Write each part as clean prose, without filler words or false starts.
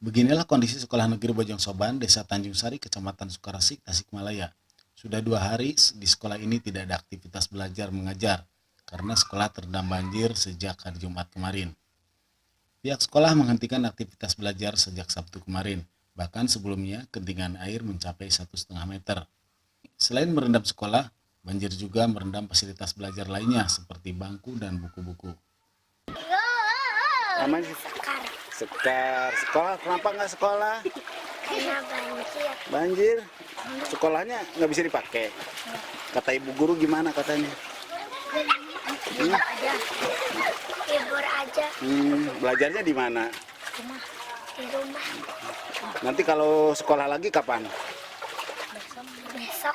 Beginilah kondisi Sekolah Negeri Bojong Soban, Desa Tanjung Sari, Kecamatan Sukaresik, Tasikmalaya. Sudah 2 hari di sekolah ini tidak ada aktivitas belajar mengajar karena sekolah terendam banjir sejak hari Jumat kemarin. Pihak sekolah menghentikan aktivitas belajar sejak Sabtu kemarin. Bahkan sebelumnya ketinggian air mencapai 1,5 meter. Selain merendam sekolah, banjir juga merendam fasilitas belajar lainnya seperti bangku dan buku-buku. Aman sih. Sekar. Sekolah kenapa nggak sekolah? Karena banjir. Banjir. Sekolahnya nggak bisa dipakai. Kata ibu guru gimana katanya? Libur aja. Libur aja. Belajarnya di mana? Di rumah. Nanti kalau sekolah lagi kapan? Besok.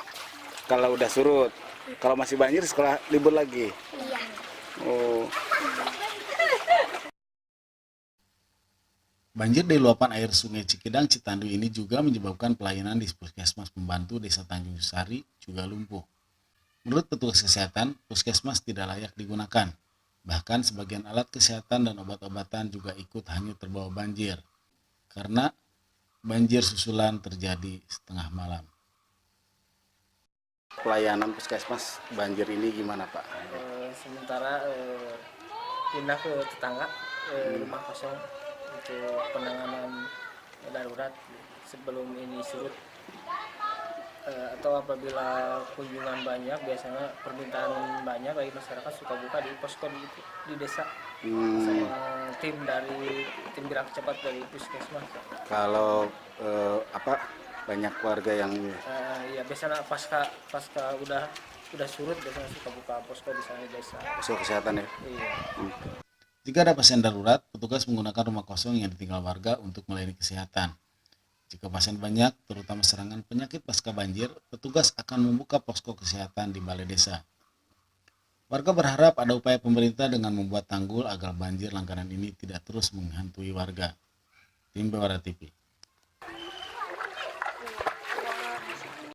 Kalau udah surut. Kalau masih banjir sekolah libur lagi. Iya. Oh. Banjir dari luapan air Sungai Cikidang Citandu ini juga menyebabkan pelayanan di Puskesmas Pembantu Desa Tanjung Sari juga lumpuh. Menurut petugas kesehatan, puskesmas tidak layak digunakan. Bahkan sebagian alat kesehatan dan obat-obatan juga ikut hanyut terbawa banjir. Karena banjir susulan terjadi setengah malam. Pelayanan puskesmas banjir ini gimana Pak? Sementara pindah ke tetangga rumah kosong untuk penanganan darurat sebelum ini surut, atau apabila kunjungan banyak, biasanya permintaan banyak dari masyarakat suka buka di posko di desa sama tim gerak cepat dari puskesmas. Kalau banyak warga yang Ya biasanya pasca udah surut biasanya suka buka posko di sana di desa. posko kesehatan ya? Iya. Jika ada pasien darurat, petugas menggunakan rumah kosong yang ditinggal warga untuk melayani kesehatan. Jika pasien banyak, terutama serangan penyakit pasca banjir, petugas akan membuka posko kesehatan di balai desa. Warga berharap ada upaya pemerintah dengan membuat tanggul agar banjir langganan ini tidak terus menghantui warga. Tim Bewara TV.